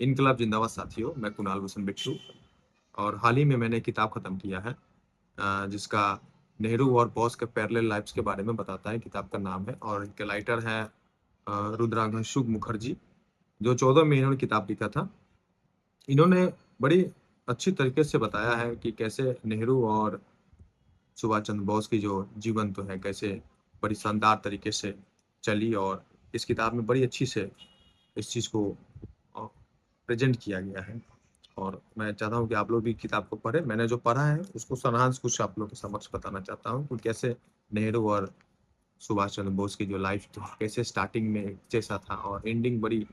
इनकलाब जिंदाबाद साथियों, मैं कुणाल भूषण बिट्टू। और हाल ही में मैंने एक किताब खत्म किया है जिसका नेहरू और बोस के पैरेलल लाइव्स के बारे में बताता है। किताब का नाम है और इनके राइटर है रुद्रांशु मुखर्जी, जो 14 में इन्होंने किताब लिखा था। इन्होंने बड़ी अच्छी तरीके से बताया है कि कैसे नेहरू और सुभाष चंद्र बोस की जो जीवन तो है कैसे बड़ी शानदार तरीके से चली, और इस किताब में बड़ी अच्छी से इस चीज़ को प्रेजेंट किया गया है। और मैं चाहता हूँ कि आप लोग भी किताब को पढ़ें। मैंने जो पढ़ा है उसको सारांश कुछ आप लोग के समक्ष बताना चाहता हूँ कि कैसे नेहरू और सुभाष चंद्र बोस की जो लाइफ थी, कैसे स्टार्टिंग में एक जैसा था और एंडिंग बड़ी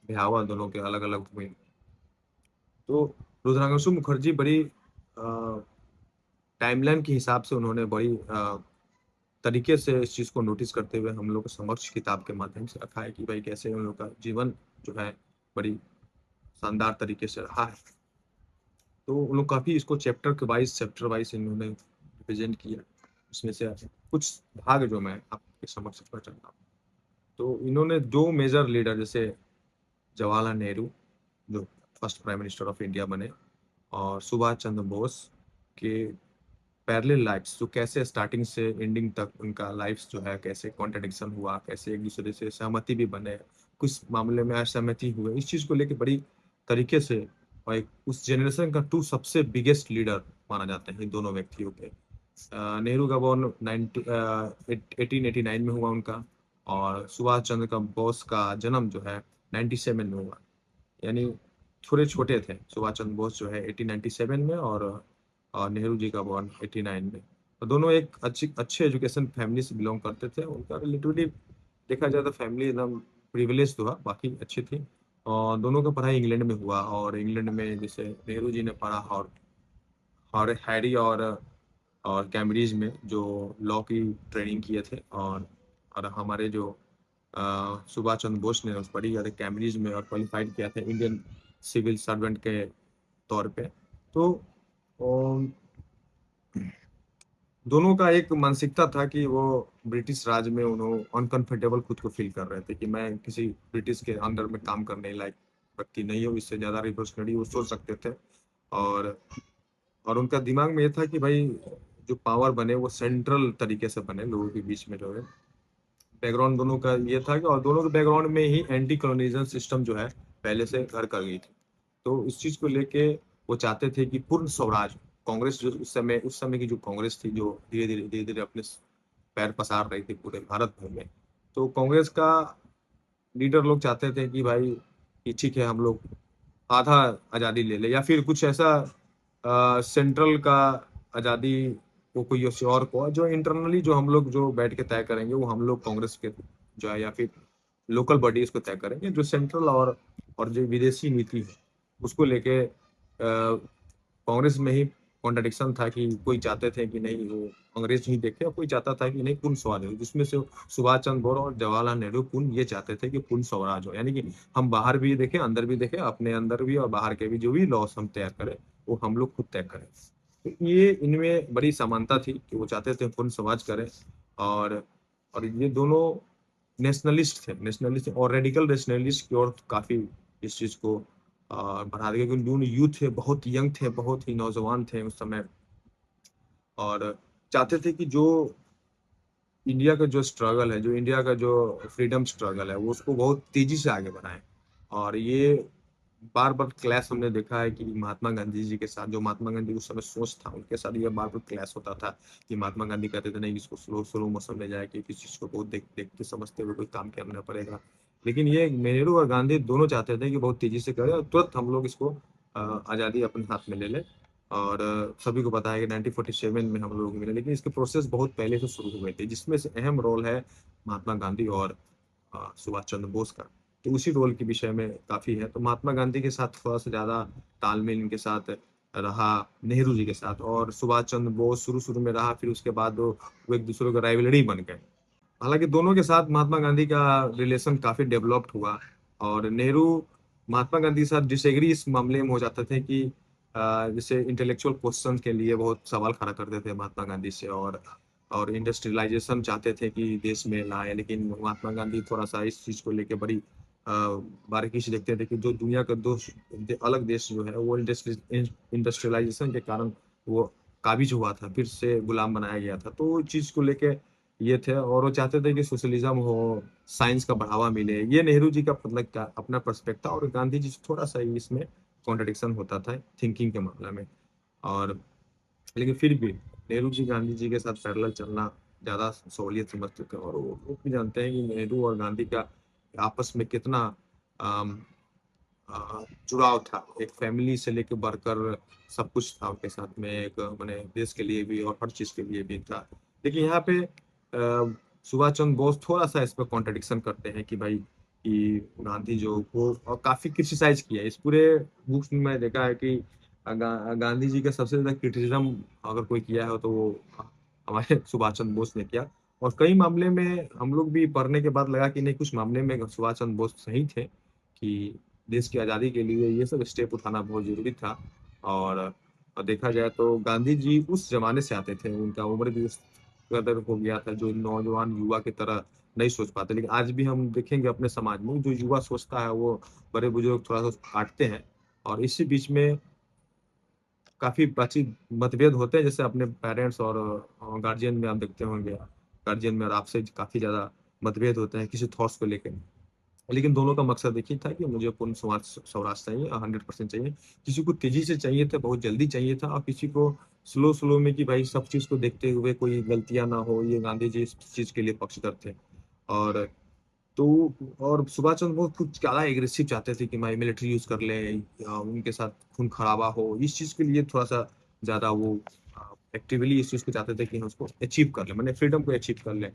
भयावह दोनों के अलग अलग हुए। तो रुद्रांशु मुखर्जी बड़ी टाइमलाइन के हिसाब से उन्होंने बड़ी तरीके से इस चीज़ को नोटिस करते हुए हम लोग के समक्ष किताब के माध्यम से रखा है कि भाई कैसे उन लोग का जीवन जो है बड़ी शानदार तरीके से रहा है। तो उन लोग काफ़ी इसको चैप्टर वाइज इन्होंने रिप्रेजेंट किया। उसमें से कुछ भाग जो मैं आपके समक्ष रखना चाहता हूँ। तो इन्होंने दो मेजर लीडर जैसे जवाहरलाल नेहरू, जो first prime minister of India बने, और सुभाष चंद्र बोस के पैरेलल लाइफ्स, जो कैसे स्टार्टिंग से एंडिंग तक उनका लाइफ्स जो है कैसे कॉन्ट्रडिक्शन हुआ, कैसे एक दूसरे से सहमति भी बने, कुछ मामले में असहमति हुए, इस चीज़ को लेकर बड़ी तरीके से। और एक उस जनरेशन का टू सबसे बिगेस्ट लीडर माना जाते हैं दोनों व्यक्तियों के। नेहरू का बॉर्न 1889 में हुआ उनका, और सुभाष चंद्र का बोस का जन्म जो है 97 में हुआ। यानी थोड़े छोटे थे सुभाष चंद्र बोस जो है 1897 में, और नेहरू जी का बॉर्न 89 में। तो दोनों एक अच्छे एजुकेशन फैमिली से बिलोंग करते थे। उनका रिलेटिवली देखा जाए तो फैमिली एकदम प्रिविलेज तो है, बाकी अच्छी थी। और दोनों का पढ़ाई इंग्लैंड में हुआ, और इंग्लैंड में जैसे नेहरू जी ने पढ़ा और हैरी और कैम्ब्रिज में जो लॉ की ट्रेनिंग किए थे, और हमारे जो सुभाष चंद्र बोस ने उस पढ़ी और कैम्ब्रिज में और क्वालिफाइड किया था इंडियन सिविल सर्वेंट के तौर पे। तो अम, दोनों का एक मानसिकता था कि वो ब्रिटिश राज में उन्होंने अनकंफर्टेबल खुद को फील कर रहे थे कि मैं किसी ब्रिटिश के अंडर में काम करने लायक व्यक्ति नहीं हूँ, इससे ज़्यादा रिवोल्यूशनरी वो सोच सकते थे। और और उनका दिमाग में ये था कि भाई जो पावर बने वो सेंट्रल तरीके से बने लोगों के बीच में जो है। बैकग्राउंड दोनों का ये था कि और दोनों के बैकग्राउंड में ही एंटी कॉलोनियल सिस्टम जो है पहले से घर कर गई थी। तो इस चीज को लेके वो चाहते थे कि पूर्ण स्वराज। कांग्रेस जो उस समय की जो कांग्रेस थी, जो धीरे धीरे अपने पैर पसार रही थी पूरे भारत भर में। तो कांग्रेस का लीडर लोग चाहते थे कि भाई कि ठीक है हम लोग आधा आज़ादी ले ले, या फिर कुछ ऐसा सेंट्रल का आज़ादी को कोई ऐसे और को जो इंटरनली जो हम लोग जो बैठ के तय करेंगे वो हम लोग कांग्रेस के जो है या फिर लोकल बॉडीज को तय करेंगे। जो सेंट्रल और जो विदेशी नीति है उसको लेके कांग्रेस में ही कॉन्ट्रडिक्शन था कि कोई चाहते थे कि नहीं वो अंग्रेज ही देखे, और कोई चाहता था कि नहीं पूर्ण स्वराज हो, जिसमें से सुभाष चंद्र बोस और जवाहरलाल नेहरू पूर्ण ये चाहते थे कि पूर्ण स्वराज हो, यानी कि हम बाहर भी देखें अंदर भी देखें, अपने अंदर भी और बाहर के भी जो भी लॉस हम तय करें वो हम लोग खुद तय करें। तो ये इनमें बड़ी समानता थी कि वो चाहते थे पूर्ण स्वराज करें। और और ये दोनों नेशनलिस्ट थे, नेशनलिस्ट और रेडिकल नेशनलिस्ट की ओर काफी इस चीज को बढ़ा दिया, क्योंकि दोनों यूथ थे, बहुत यंग थे, बहुत ही नौजवान थे उस समय। और चाहते थे कि जो इंडिया का जो स्ट्रगल है, जो इंडिया का जो फ्रीडम स्ट्रगल है, वो उसको बहुत तेजी से आगे बढ़ाएं। और ये बार बार क्लैश हमने देखा है कि महात्मा गांधी जी के साथ, जो महात्मा गांधी उस समय सोच था उनके साथ ये बार बार क्लैश होता था कि महात्मा गांधी कहते थे नहीं इसको स्लो स्लो मोशन ले जाए, कि किसी चीज को बहुत देखते समझते हुए कोई काम करना पड़ेगा। लेकिन ये नेहरू और गांधी दोनों चाहते थे कि बहुत तेजी से करें और तुरंत हम लोग इसको आज़ादी अपने हाथ में ले लें। और सभी को पता है कि 1947 में हम लोग मिले, लेकिन इसके प्रोसेस बहुत पहले से शुरू हुए थे, जिसमें से अहम रोल है महात्मा गांधी और सुभाष चंद्र बोस का। तो उसी रोल के विषय में काफी है। तो महात्मा गांधी के साथ थोड़ा सा ज्यादा तालमेल इनके साथ रहा नेहरू जी के साथ, और सुभाष चंद्र बोस शुरू शुरू में रहा, फिर उसके बाद वो एक दूसरे का राइवलरी बन गए। हालांकि दोनों के साथ महात्मा गांधी का रिलेशन काफी डेवलप्ड हुआ, और नेहरू महात्मा गांधी के साथ डिसएग्री इस मामले में हो जाते थे कि जैसे इंटेलेक्चुअल क्वेश्चन के लिए बहुत सवाल खड़ा करते थे महात्मा गांधी से, और इंडस्ट्रियलाइजेशन चाहते थे कि देश में लाए, लेकिन महात्मा गांधी थोड़ा सा इस चीज को लेके बड़ी बारीकी से देखते थे कि जो दुनिया का दो अलग देश जो है वो इंडस्ट्रियलाइजेशन के कारण वो काबिज हुआ था, फिर से गुलाम बनाया गया था। तो उस चीज को लेके ये थे, और वो चाहते थे कि सोशलिज्म हो, साइंस का बढ़ावा मिले। ये नेहरू जी का मतलब का अपना पर्सपेक्टिव था, और गांधी जी से थोड़ा सा इसमें कॉन्ट्रडिक्शन होता था थिंकिंग के मामले में। और लेकिन फिर भी नेहरू जी गांधी जी के साथ पैरेलल चलना ज्यादा सहूलियत समझते थे। और वो भी जानते हैं कि नेहरू और गांधी का आपस में कितना अम, जुड़ाव था, एक फैमिली से लेकर बढ़कर सब कुछ था उनके साथ में, एक मैंने देश के लिए भी और हर चीज के लिए भी था। लेकिन यहाँ पे सुभाष चंद्र बोस थोड़ा सा इस पर कॉन्ट्रडिक्शन करते हैं कि भाई कि गांधी जो वो और काफी क्रिटिसाइज किया इस पूरे बुक्स में। मैंने देखा है कि गांधी जी का सबसे ज्यादा क्रिटिसिज्म अगर कोई किया है तो वो हमारे सुभाष चंद्र बोस ने किया। और कई मामले में हम लोग भी पढ़ने के बाद लगा कि नहीं, कुछ मामले में सुभाष चंद्र बोस सही थे कि देश की आज़ादी के लिए ये सब स्टेप उठाना बहुत जरूरी था। और देखा जाए तो गांधी जी उस जमाने से आते थे, उनका उम्र भी उस कदर हो गया था जो नौजवान युवा की तरह नहीं सोच पाते। लेकिन आज भी हम देखेंगे अपने समाज में जो युवा सोचता है वो बड़े बुजुर्ग थोड़ा सा काटते हैं। और इसी बीच में काफी प्राचीन मतभेद होते हैं, जैसे अपने पेरेंट्स और गार्जियन में आप देखते होंगे, गार्जियन में और आपसे काफी ज्यादा मतभेद होते हैं किसी थॉट्स को लेकर। लेकिन दोनों का मकसद एक ही था कि मुझे पूर्ण समाज स्वराज चाहिए, 100% चाहिए। किसी को तेजी से चाहिए था, बहुत जल्दी चाहिए था, और किसी को स्लो स्लो में कि भाई सब चीज को देखते हुए कोई गलतियां ना हो। ये गांधी जी इस चीज के लिए पक्षधर थे। और तो और सुभाष चंद्र बोस कुछ ज्यादा एग्रेसिव चाहते थे कि भाई मिलिट्री यूज कर ले या उनके साथ खून खराबा हो। इस चीज के लिए थोड़ा सा ज्यादा वो एक्टिवली इस चीज को चाहते थे कि हम उसको अचीव कर ले, मैंने फ्रीडम को अचीव कर ले।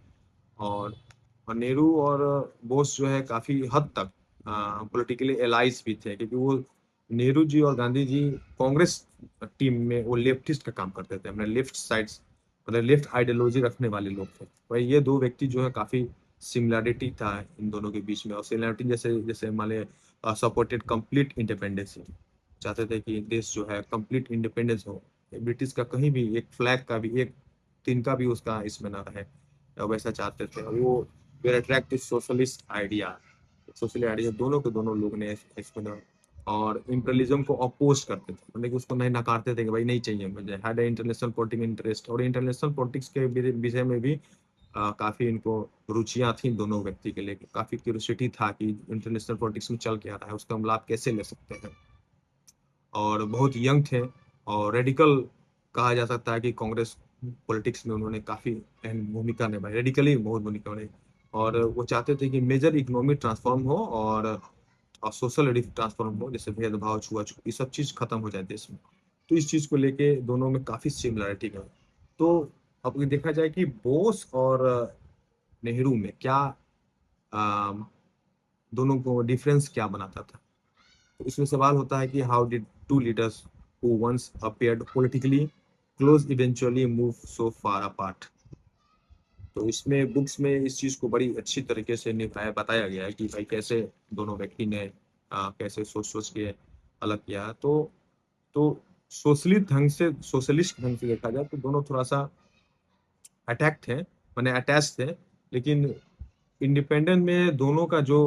और नेहरू और बोस जो है काफी हद तक पॉलिटिकली एलाइज भी थे, क्योंकि वो नेहरू जी और गांधी जी कांग्रेस टीम में वो लेफ्टिस्ट का काम करते थे, मतलब लेफ्ट साइड, मतलब लेफ्ट आइडियोलॉजी रखने वाले लोग थे। भाई ये दो व्यक्ति जो है काफी सिमिलरिटी था इन दोनों के बीच में। और सिमिलरिटी जैसे जैसे मान लिया सपोर्टेड कंप्लीट इंडिपेंडेंस, चाहते थे कि देश जो है कंप्लीट इंडिपेंडेंस हो, ब्रिटिश का कहीं भी एक फ्लैग का भी एक तिनका भी उसका इसमें ना रहे, वैसा चाहते थे वो। Were attract socialist idea, socialist idea दोनों के दोनों लोग ने इसमें ना। और इम्परलिज्म को अपोज करते थे, मतलब कि उसको नहीं नकारते थे कि भाई नहीं चाहिए मुझे। हैड इंटरनेशनल पॉलिटिकल इंटरेस्ट, और इंटरनेशनल पॉलिटिक्स के विषय में भी काफी इनको रुचियां थी दोनों व्यक्ति के लिए। काफी क्यूरियोसिटी था कि इंटरनेशनल पॉलिटिक्स में चल क्या रहा है, उसका हम लाभ कैसे ले सकते हैं। और बहुत यंग थे, और रेडिकल कहा जा सकता है कि कांग्रेस पॉलिटिक्स में उन्होंने काफी अहम भूमिका निभाई, रेडिकली बहुत भूमिका निभाई। और वो चाहते थे कि मेजर इकोनॉमिक ट्रांसफॉर्म हो और सोशल ट्रांसफॉर्म हो, जैसे भेदभाव छुआछूत ये सब चीज खत्म हो जाए देश में। तो इस चीज को लेके दोनों में काफी सिमिलरिटी है। तो अब ये देखा जाए कि बोस और नेहरू में क्या अम, दोनों को डिफरेंस क्या बनाता था। तो इसमें सवाल होता है कि how did two leaders who once appeared politically close eventually move so far apart. तो इसमें बुक्स में इस चीज को बड़ी अच्छी तरीके से निभाया बताया गया है कि भाई कैसे दोनों व्यक्ति ने कैसे सोच सोच के अलग किया। तो सोशलिस्ट ढंग से देखा जाए तो दोनों थोड़ा सा अटैक थे, मैंने अटैच थे। लेकिन इंडिपेंडेंट में दोनों का जो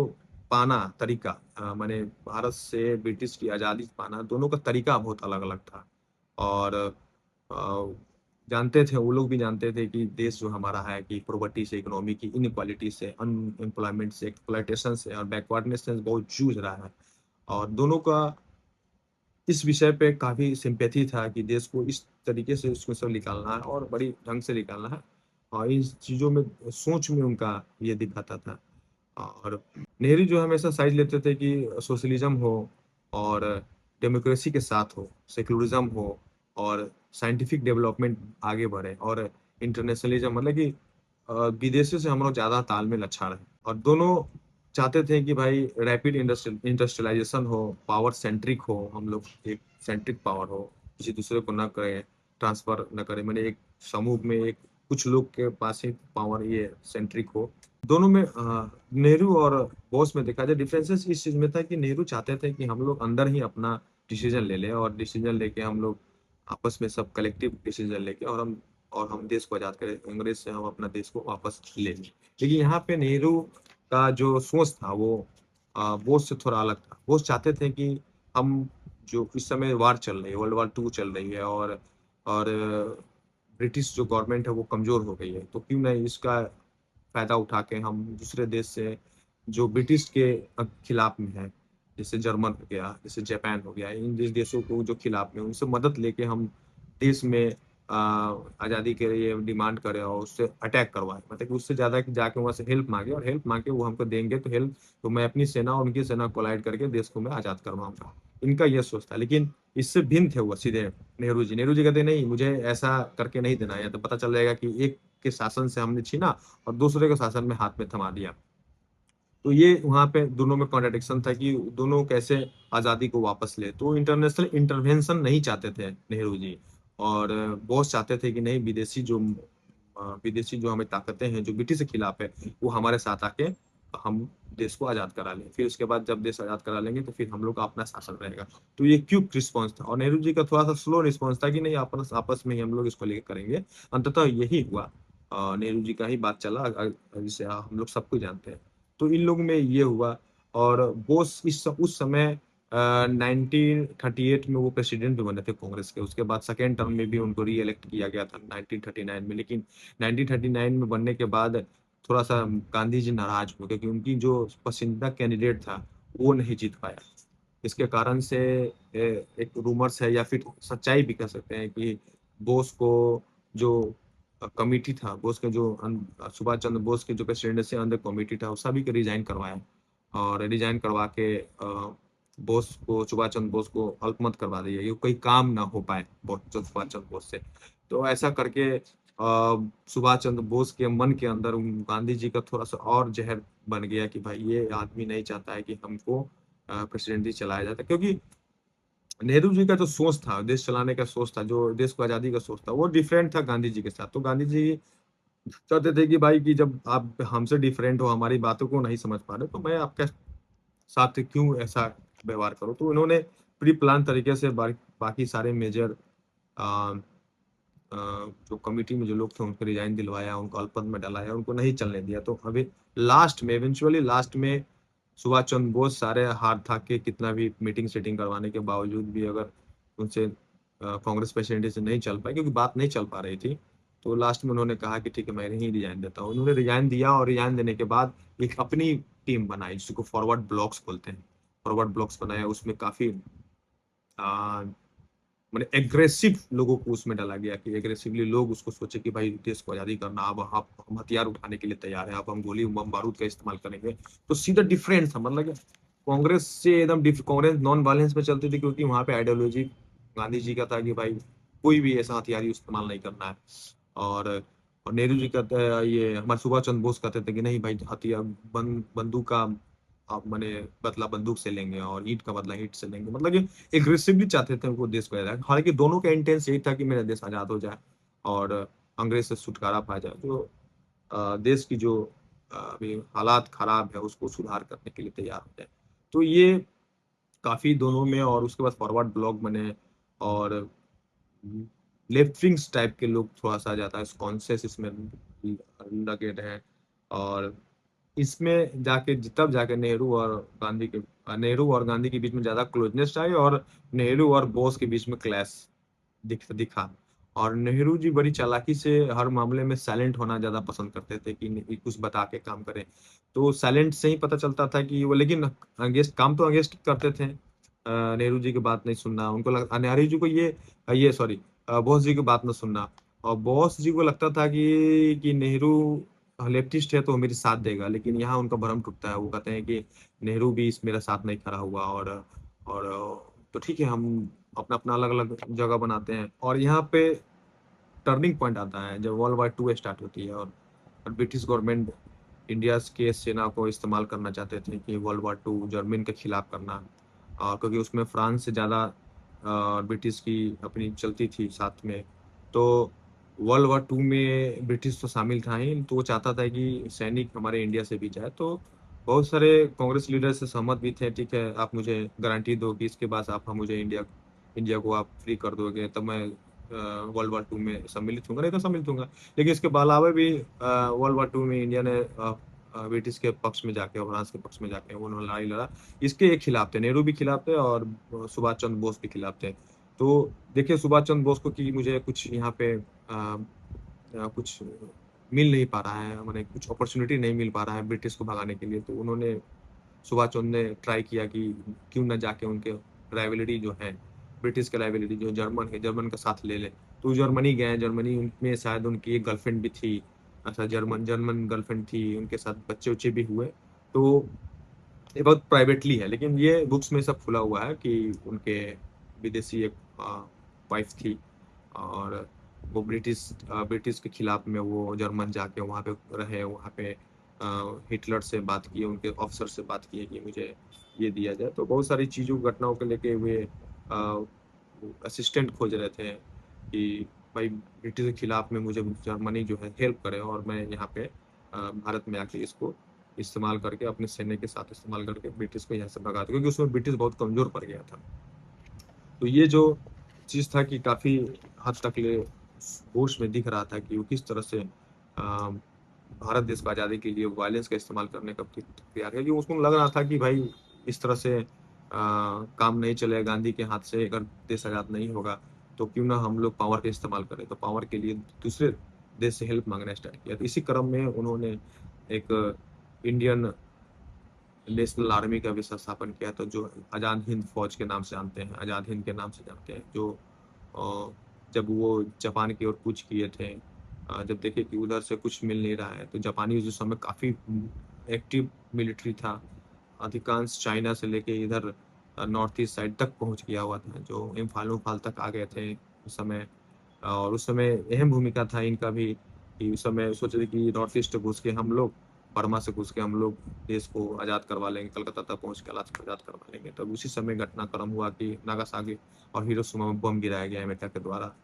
पाना तरीका, माने भारत से ब्रिटिश की आज़ादी पाना, दोनों का तरीका बहुत अलग अलग था। और अ, जानते थे, वो लोग भी जानते थे कि देश जो हमारा है कि प्रॉपर्टी से, इकोनॉमी की इनक्वालिटी से, अनएम्प्लॉयमेंट से, एक्सप्लॉयटेशन से और बैकवर्डनेस से बहुत जूझ रहा है। और दोनों का इस विषय पे काफी सिंपैथी था कि देश को इस तरीके से उसको सब निकालना है और बड़ी ढंग से निकालना है। और इन चीजों में सोच में उनका ये दिखाता था। और नेहरू जो हमेशा साइड लेते थे कि सोशलिज्म हो और डेमोक्रेसी के साथ हो, सेकुलरिज्म हो और साइंटिफिक डेवलपमेंट आगे बढ़े, और इंटरनेशनलिज्म मतलब कि विदेशों से हम लोग ज्यादा तालमेल अच्छा रहे। और दोनों चाहते थे कि भाई रैपिड इंडस्ट्रियलाइजेशन हो, पावर सेंट्रिक हो, हम लोग एक सेंट्रिक पावर हो, किसी दूसरे को ना करें, ट्रांसफर न करें, मैंने एक समूह में एक कुछ लोग के पास ही पावर ये सेंट्रिक हो। दोनों में नेहरू और बोस में देखा जाए डिफरेंसेस इस चीज में था कि नेहरू चाहते थे कि हम लोग अंदर ही अपना डिसीजन ले लें, और डिसीजन लेके हम लोग आपस में सब कलेक्टिव डिसीजन लेके और हम देश को आजाद करें, अंग्रेज से हम अपना देश को वापस ले लें। लेकिन यहाँ पे नेहरू का जो सोच था वो बोस से थोड़ा अलग था। बोस चाहते थे कि हम जो इस समय वार चल रही है, वर्ल्ड वॉर 2 चल रही है, और ब्रिटिश जो गवर्नमेंट है वो कमजोर हो गई है, तो क्यों नहीं इसका फायदा उठा के हम दूसरे देश से जो ब्रिटिश के खिलाफ में है, जैसे जर्मन हो गया, जैसे जापान हो गया, इन जिस देशों को जो खिलाफ में, उनसे मदद लेके हम देश में आज़ादी के लिए डिमांड करें और उससे अटैक करवाए, मतलब कि उससे ज़्यादा कि जाके वहाँ से हेल्प मांगे, और हेल्प मांगे वो हमको देंगे तो हेल्प, तो मैं अपनी सेना और उनकी सेना कोलाइड करके देश को मैं आज़ाद करवाऊंगा। इनका ये सोच था, लेकिन इससे भिन्न थे वो सीधे नेहरू जी कहते नहीं, मुझे ऐसा करके नहीं देना है, तो पता चल जाएगा कि एक के शासन से हमने छीना और दूसरे के शासन में हाथ में थमा दिया। तो ये वहां पे दोनों में कॉन्ट्रडिक्शन था कि दोनों कैसे आजादी को वापस ले। तो इंटरनेशनल इंटरवेंशन नहीं चाहते थे नेहरू जी, और बहुत चाहते थे कि नहीं, विदेशी जो हमें ताकतें हैं जो ब्रिटिश के खिलाफ है, वो हमारे साथ आके हम देश को आजाद करा लें, फिर उसके बाद जब देश आजाद करा लेंगे तो फिर हम लोग का अपना शासन रहेगा। तो ये क्विक रिस्पॉन्स था, और नेहरू जी का थोड़ा सा स्लो रिस्पॉन्स था कि नहीं, आपस आपस में ही हम लोग इसको लेकर करेंगे। अंततः यही हुआ। नेहरू जी का ही बात चला, जिसे हम लोग सब कुछ जानते हैं। तो इन लोगों में ये हुआ। और बोस उस समय 1938 में वो प्रेसिडेंट भी बने थे कांग्रेस के, उसके बाद सेकेंड टर्म में भी उनको री इलेक्ट किया गया था 1939 में, लेकिन 1939 में बनने के बाद थोड़ा सा गांधी जी नाराज हो गए कि उनकी जो पसंदीदा कैंडिडेट था वो नहीं जीत पाया। इसके कारण से एक रूमर्स है, या फिर सच्चाई भी कह सकते हैं, कि बोस को जो कमिटी था, बोस के जो सुभाष चंद्र बोस के जो प्रेसिडेंसी अंदर कमिटी था, वो सभी को रिजाइन करवाया, और रिजाइन करवा के बोस को, सुभाष चंद्र बोस को अल्पमत करवा दिया, ये कोई काम ना हो पाए सुभाष चंद्र बोस से। तो ऐसा करके सुभाष चंद्र बोस के मन के अंदर गांधी जी का थोड़ा सा और जहर बन गया कि भाई ये आदमी नहीं चाहता है कि हमको प्रेसिडेंसी चलाया जाता, क्योंकि नेहरू जी का जो सोच था, देश चलाने का सोच था, जो देश को आजादी का सोच था, वो डिफरेंट था गांधी जी के साथ। तो गांधी जी चाहते थे कि भाई, कि जब आप हमसे डिफरेंट हो, हमारी बातों को नहीं समझ पा रहे, तो मैं आपके साथ क्यों ऐसा व्यवहार करूं। तो उन्होंने प्री प्लान तरीके से बाकी सारे मेजर जो कमिटी में जो लोग थे उनको रिजाइन दिलवाया, उनको अल्पमत में डलाया, उनको नहीं चलने दिया। तो अभी लास्ट में सुभाष चंद्र बोस सारे हार थाक के, कितना भी मीटिंग सेटिंग करवाने के बावजूद भी अगर उनसे कांग्रेस प्रेसिडेंट से नहीं चल पाई, क्योंकि बात नहीं चल पा रही थी, तो लास्ट में उन्होंने कहा कि ठीक है, मैं ही रिजाइन देता हूँ। उन्होंने रिजाइन दिया, और रिजाइन देने के बाद एक अपनी टीम बनाई जिसको फॉरवर्ड ब्लॉक्स बोलते हैं। फॉरवर्ड ब्लॉक्स बनाया, उसमें काफी मैंने एग्रेसिव लोगों को उसमें डाला गया, कि एग्रेसिवली लोग उसको सोचे कि भाई देश को आजादी करना, अब आप हम हथियार उठाने के लिए तैयार है, अब हम गोली बम बारूद का इस्तेमाल करेंगे। तो सीधा डिफरेंट था, मतलब कि कांग्रेस से एकदम कांग्रेस नॉन वायलेंस पे चलती थी, क्योंकि वहां पे आइडियोलॉजी गांधी जी का था कि भाई कोई भी ऐसा हथियार इस्तेमाल नहीं करना है। और और नेहरू जी कहते हैं, ये हमारे सुभाष चंद्र बोस कहते थे कि नहीं भाई, हथियार बंदूक का आप मैंने बदला बंदूक से लेंगे, और ईंट का बदला ईंट से लेंगे, मतलब कि एग्रेसिवली चाहते थे वो देश को आजाद। हालांकि दोनों का इंटेंस यही था कि मेरा देश आजाद हो जाए और अंग्रेज से छुटकारा पा जाए, तो देश की जो अभी हालात खराब है उसको सुधार करने के लिए तैयार हो जाए। तो ये काफी दोनों में, और उसके बाद फॉरवर्ड ब्लॉक बने, और लेफ्ट विंग्स टाइप के लोग थोड़ा सा ज्यादा कॉन्शियस इसमें लगे रहे। और इसमें जाके तब जाके नेहरू और गांधी के बीच में ज्यादा क्लोजनेस आई, और नेहरू और बोस के बीच में क्लैश दिखा। और नेहरू जी बड़ी चालाकी से हर मामले में साइलेंट होना ज्यादा पसंद करते थे, कि कुछ बता के काम करें। तो साइलेंट से ही पता चलता था कि वो, लेकिन अगेंस्ट काम तो अगेंस्ट करते थे। नेहरू जी की बात नहीं सुनना उनको नेहरू जी को ये सॉरी, बोस जी की बात न सुनना। और बॉस जी को लगता था कि नेहरू लेफ्टिस्ट है तो वो मेरी साथ देगा, लेकिन यहाँ उनका भरम टूटता है। वो कहते हैं कि नेहरू भी इस मेरा साथ नहीं खड़ा हुआ, और तो ठीक है, हम अपना अपना अलग अलग जगह बनाते हैं। और यहाँ पे टर्निंग पॉइंट आता है जब वर्ल्ड वॉर 2 स्टार्ट होती है, और ब्रिटिश गवर्नमेंट इंडिया के सेना को इस्तेमाल करना चाहते थे कि वर्ल्ड वॉर 2 जर्मनी के खिलाफ करना। क्योंकि उसमें फ्रांस से ज़्यादा ब्रिटिश की अपनी चलती थी साथ में। तो वर्ल्ड वॉर 2 में ब्रिटिश तो शामिल था ही, तो वो चाहता था कि सैनिक हमारे इंडिया से भी जाए। तो बहुत सारे कांग्रेस लीडर से सहमत भी थे, ठीक है आप मुझे गारंटी दो कि इसके बाद आप हम मुझे इंडिया इंडिया को आप फ्री कर दोगे, तब मैं वर्ल्ड वॉर 2 में सम्मिलित होऊंगा, नहीं तो सम्मिलित होऊंगा। लेकिन इसके अलावा भी वर्ल्ड वॉर 2 में इंडिया ने ब्रिटिश के पक्ष में जाके और फ्रांस के पक्ष में जाके उन्होंने लड़ाई लड़ा। इसके एक खिलाफ थे, नेहरू भी खिलाफ थे और सुभाष चंद्र बोस भी खिलाफ थे। तो देखिए सुभाष चंद्र बोस को कि मुझे कुछ यहाँ पे कुछ मिल नहीं पा रहा है, मैंने कुछ अपॉर्चुनिटी नहीं मिल पा रहा है ब्रिटिश को भगाने के लिए, तो उन्होंने सुभाष चंद्र ने ट्राई किया कि क्यों ना जाके उनके राइवलरी जो है, ब्रिटिश के राइवलरी जो जर्मन है, जर्मन का साथ ले लें। तो जर्मनी गए, जर्मनी में शायद उनकी एक गर्लफ्रेंड भी थी, अच्छा जर्मन जर्मन गर्लफ्रेंड थी, उनके साथ बच्चे-वच्चे भी हुए। तो ये बहुत प्राइवेटली है, लेकिन ये बुक्स में सब खुला हुआ है कि उनके विदेशी एक वाइफ थी और वो ब्रिटिश के खिलाफ में वो जर्मन जाके वहाँ पे रहे, वहाँ पे हिटलर से बात की, उनके ऑफिसर से बात की कि मुझे ये दिया जाए। तो बहुत सारी चीज़ों घटनाओं को लेके वे असिस्टेंट खोज रहे थे कि भाई ब्रिटिश के खिलाफ में मुझे जर्मनी जो है हेल्प करे और मैं यहाँ पे भारत में आके इसको इस्तेमाल करके अपने सैन्य के साथ इस्तेमाल करके ब्रिटिश को यहाँ से भगा दूँ, क्योंकि उसमें ब्रिटिश बहुत कमज़ोर पड़ गया था। तो ये जो चीज़ था कि काफ़ी हद तक ले होश में दिख रहा था कि वो किस तरह से भारत देश को आज़ादी के लिए वायलेंस का इस्तेमाल करने का तैयार है, कि उसको लग रहा था कि भाई इस तरह से काम नहीं चलेगा गांधी के हाथ से, अगर देश आज़ाद नहीं होगा तो क्यों ना हम लोग पावर का इस्तेमाल करें। तो पावर के लिए दूसरे देश से हेल्प मांगना स्टार्ट किया। तो इसी क्रम में उन्होंने एक इंडियन नेशनल आर्मी का भी संस्थापन किया था, जो आज़ाद हिंद फौज के नाम से जानते हैं, आज़ाद हिंद के नाम से जानते हैं, जो जब वो जापान की ओर कूच किए थे, जब देखे कि उधर से कुछ मिल नहीं रहा है, तो जापानी उस समय काफ़ी एक्टिव मिलिट्री था, अधिकांश चाइना से लेके इधर नॉर्थ ईस्ट साइड तक पहुंच गया हुआ था, जो इम्फाल तक आ गए थे उस समय। और उस समय अहम भूमिका था इनका भी कि उस समय सोचे थे कि नॉर्थ ईस्ट घुस के हम लोग, बर्मा से घुस के हम लोग देश को आज़ाद करवा लेंगे, कलकत्ता तक पहुँच के आज़ाद करवा लेंगे। तब उसी समय घटनाक्रम हुआ कि नागासाकी और हिरोशिमा में बम गिराया गया अमेरिका के द्वारा,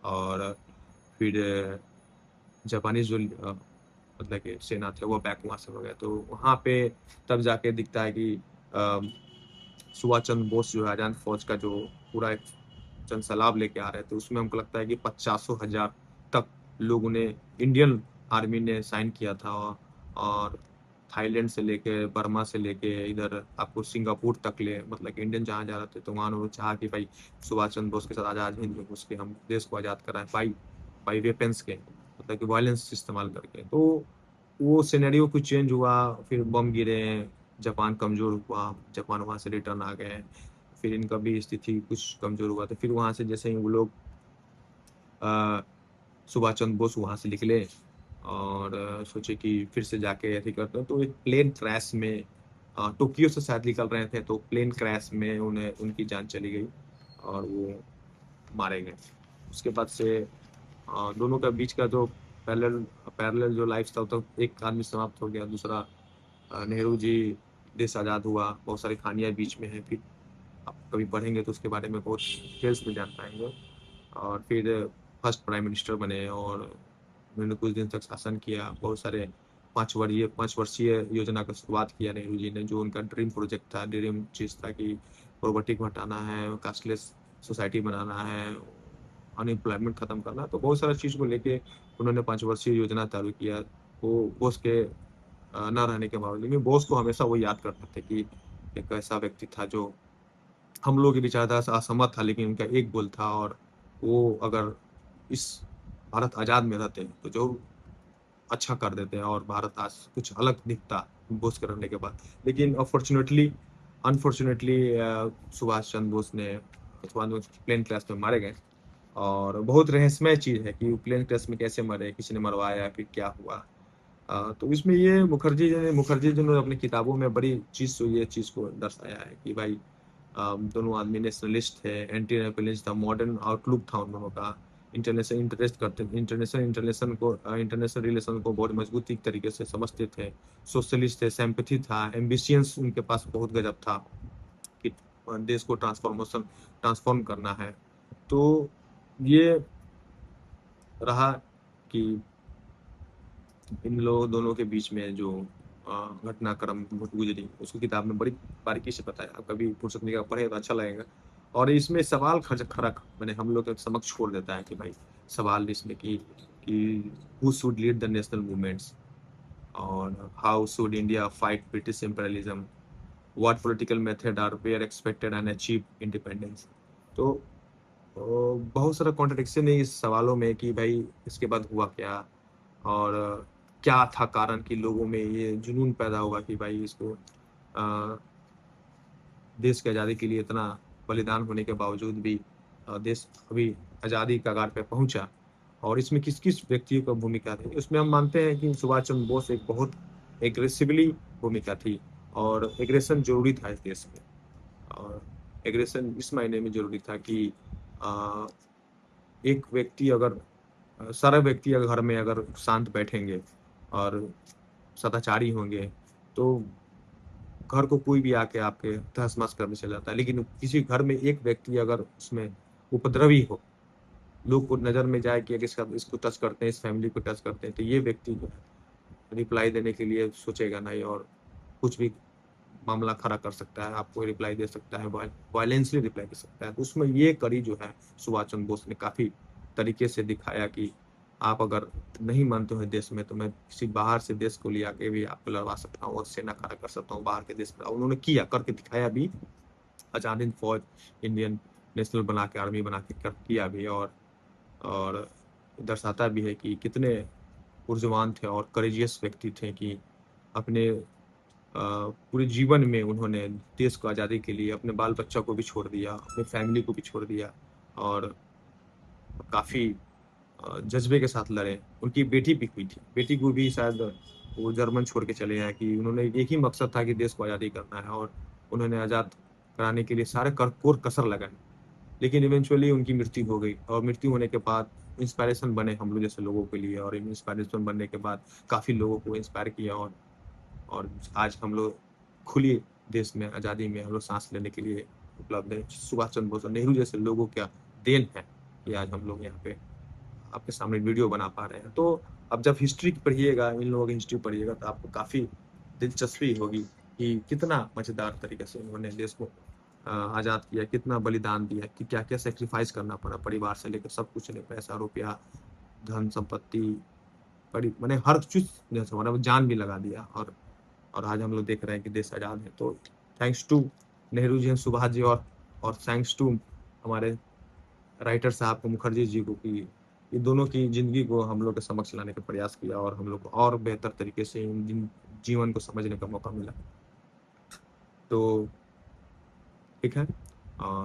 और फिर जापानीज़ जो मतलब कि सेना थे वो बैक वहाँ से हो गए। तो वहाँ पे तब जाके दिखता है कि सुभाष चंद्र बोस जो है आज़ाद फौज का जो पूरा एक जनसलाब लेके आ रहे थे, उसमें हमको लगता है कि 50,000 तक लोगों ने, इंडियन आर्मी ने साइन किया था, और थाईलैंड से लेके, बर्मा से लेके इधर आपको सिंगापुर तक ले, मतलब कि इंडियन जहाँ जा रहे थे तो वहाँ उन्होंने चाहा कि भाई सुभाष चंद्र बोस के साथ आज़ाद हिंद में घुस के हम देश को आज़ाद कराएं बाई बाई वेपन्स के, मतलब कि वायलेंस इस्तेमाल करके। तो वो सिनेरियो कुछ चेंज हुआ, फिर बम गिरे, जापान कमज़ोर हुआ, जापान वहाँ से रिटर्न आ गए, फिर इनका भी स्थिति कुछ कमज़ोर हुआ। तो फिर वहाँ से जैसे ही वो लोग सुभाष चंद्र बोस वहाँ से निकले और सोचे कि फिर से जाके ऐसे करते हैं, तो एक प्लेन क्रैश में टोक्यो से शायद निकल रहे थे, तो प्लेन क्रैश में उन्हें उनकी जान चली गई और वो मारे गए। उसके बाद से दोनों का बीच का जो पैरेलल पैरेलल जो लाइफ था, तो एक आदमी समाप्त हो गया, दूसरा नेहरू जी, देश आज़ाद हुआ, बहुत सारी कहानियाँ बीच में हैं, फिर आप कभी पढ़ेंगे तो उसके बारे में बहुत डिटेल्स में जान पाएंगे। और फिर फर्स्ट प्राइम मिनिस्टर बने और उन्होंने कुछ दिन तक शासन किया, बहुत सारे 5 वर्षीय योजना का शुरुआत किया नेहरू जी ने, जो उनका ड्रीम प्रोजेक्ट था, ड्रीम चीज़ था कि पॉवर्टी को हटाना है, कास्टलेस सोसाइटी बनाना है, अनएम्प्लॉयमेंट खत्म करना है। तो बहुत सारा चीज़ को लेके उन्होंने 5 वर्षीय योजना चालू किया। वो बोस के ना रहने के बावजूद, लेकिन बोस को हमेशा वो याद करते थे कि एक ऐसा व्यक्ति था जो हम लोगों की विचारधारा से असहमत था, लेकिन उनका एक गोल था, और वो अगर इस भारत आज़ाद में रहते तो जो अच्छा कर देते हैं और भारत आज कुछ अलग दिखता बोस के रहने के बाद। लेकिन अनफॉर्चुनेटली सुभाष चंद्र बोस ने प्लेन क्रैश में मारे गए, और बहुत रहस्यमय चीज़ है कि प्लेन क्रैश में कैसे मरे, किसी ने मरवाया, फिर क्या हुआ। तो इसमें ये मुखर्जी जी ने अपनी किताबों में बड़ी चीज़ तो ये चीज़ को दर्शाया है कि भाई दोनों आदमी नेशनलिस्ट थे, एंटी नेशनलिस्ट था, मॉडर्न आउटलुक था उन दोनों का, इंटरनेशनल रिलेशन को बहुत मजबूती तरीके से समझते थे, सोशलिस्ट थे, सिंपैथी था, एम्बिशियंस उनके पास बहुत गजब था कि देश को ट्रांसफॉर्म करना है। तो ये रहा कि इन लोग दोनों के बीच में जो घटनाक्रम गुजरी, उसको किताब में बड़ी बारीकी से बताया। आप कभी फुर्सत निकाल पढ़े तो अच्छा लगेगा। और इसमें सवाल खर्च खरक मैंने हम लोग के समक्ष छोड़ देता है कि भाई सवाल इसमें कि who should lead the national movements, और how should India fight British imperialism, what political method are were expected and achieve independence. तो बहुत सारा कॉन्ट्रडिक्शन है इस सवालों में कि भाई इसके बाद हुआ क्या, और क्या था कारण कि लोगों में ये जुनून पैदा हुआ कि भाई इसको देश की आज़ादी के लिए इतना बलिदान होने के बावजूद भी देश अभी आज़ादी कगार पे पहुंचा, और इसमें किस किस व्यक्तियों का भूमिका थी। उसमें हम मानते हैं कि सुभाष चंद्र बोस एक बहुत एग्रेसिवली भूमिका थी, और एग्रेशन जरूरी था इस देश में। और एग्रेशन इस मायने में जरूरी था कि अ, एक व्यक्ति अगर सारा व्यक्ति अगर घर में अगर शांत बैठेंगे और सदाचारी होंगे, तो घर को कोई भी आके आपके तहस-नहस करने चला जाता है। लेकिन किसी घर में एक व्यक्ति अगर उसमें उपद्रवी हो, लोग को नज़र में जाए कि अगर इसको टच करते हैं, इस फैमिली को टच करते हैं, तो ये व्यक्ति जो है रिप्लाई देने के लिए सोचेगा नहीं, और कुछ भी मामला खड़ा कर सकता है, आपको रिप्लाई दे सकता है, वायलेंसली रिप्लाई दे सकता है। तो उसमें ये कड़ी जो है सुभाष चंद्र बोस ने काफ़ी तरीके से दिखाया कि आप अगर नहीं मानते हो देश में, तो मैं किसी बाहर से देश को ले आके भी आपको लड़वा सकता हूँ और सेना खड़ा कर सकता हूँ बाहर के देश में। उन्होंने किया, करके दिखाया भी। आज़ाद हिंद फौज, इंडियन नेशनल बना के, आर्मी बना के किया भी, और दर्शाता भी है कि कितने ऊर्जावान थे और करेजियस व्यक्ति थे कि अपने पूरे जीवन में उन्होंने देश को आज़ादी के लिए अपने बाल बच्चा को भी छोड़ दिया, अपने फैमिली को भी छोड़ दिया, और काफ़ी जज्बे के साथ लड़े। उनकी बेटी भी हुई थी, बेटी को भी शायद वो जर्मन छोड़ के चले आए कि उन्होंने एक ही मकसद था कि देश को आज़ादी करना है, और उन्होंने आज़ाद कराने के लिए सारे कोर कसर लगाए। लेकिन इवेंचुअली उनकी मृत्यु हो गई, और मृत्यु होने के बाद इंस्पिरेशन बने हम लोग जैसे लोगों के लिए, और इंस्पिरेशन बनने के बाद काफ़ी लोगों को इंस्पायर किया, और आज हम लोग खुली देश में, आज़ादी में हम लोग सांस लेने के लिए उपलब्ध है। सुभाष चंद्र बोस और नेहरू जैसे लोगों का देन है कि आज हम लोग यहाँ पे आपके सामने वीडियो बना पा रहे हैं। तो अब जब हिस्ट्री पढ़िएगा, इन लोगों की हिस्ट्री पढ़िएगा, तो आपको काफ़ी दिलचस्पी होगी कि कितना मज़ेदार तरीके से उन्होंने देश को आज़ाद किया, कितना बलिदान दिया, कि क्या-क्या सैक्रिफाइस करना पड़ा, परिवार से लेकर सब कुछ ने, पैसा, रुपया, धन संपत्ति, बड़ी माने हर चीज़ जैसे हमारा जान भी लगा दिया, और आज हम लोग देख रहे हैं कि देश आज़ाद है। तो thanks to Nehru ji and Subhash ji, और थैंक्स टू हमारे राइटर साहब को, मुखर्जी जी को, कि ये दोनों की ज़िंदगी को हम लोग के समक्ष लाने का प्रयास किया, और हम लोग को और बेहतर तरीके से इन जीवन को समझने का मौका मिला। तो ठीक है।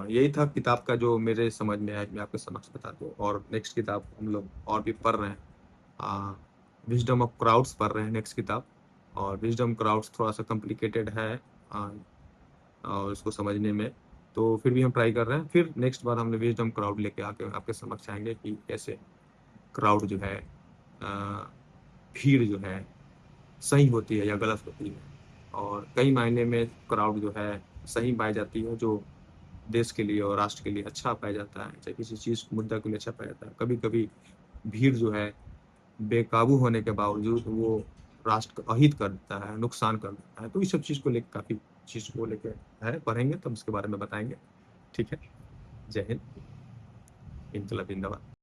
यही था किताब का जो मेरे समझ में आया, मैं आपके समक्ष बता दूँ। और नेक्स्ट किताब हम लोग और भी पढ़ रहे हैं, विज़डम ऑफ क्राउड्स पढ़ रहे हैं नेक्स्ट किताब। और विज़डम क्राउड्स थोड़ा-सा कॉम्प्लिकेटेड है अ, और इसको समझने में, तो फिर भी हम ट्राई कर रहे हैं। फिर नेक्स्ट बार हम विज़डम क्राउड लेके आके आपके समक्ष आएँगे कि कैसे क्राउड जो है भीड़ जो है सही होती है या गलत होती है। और कई मायने में क्राउड जो है सही पाई जाती है, जो देश के लिए और राष्ट्र के लिए अच्छा पाया जाता है, चाहे किसी चीज़ मुद्दा के लिए अच्छा पाया जाता है। कभी-कभी भीड़ जो है बेकाबू होने के बावजूद वो राष्ट्र का अहित कर देता है, नुकसान कर देता है। तो इस सब चीज़ को लेके काफ़ी चीज़ को लेके है, पढ़ेंगे तब उसके बारे में बताएँगे। ठीक है? जय हिंद, इनकलाब ज़िंदाबाद।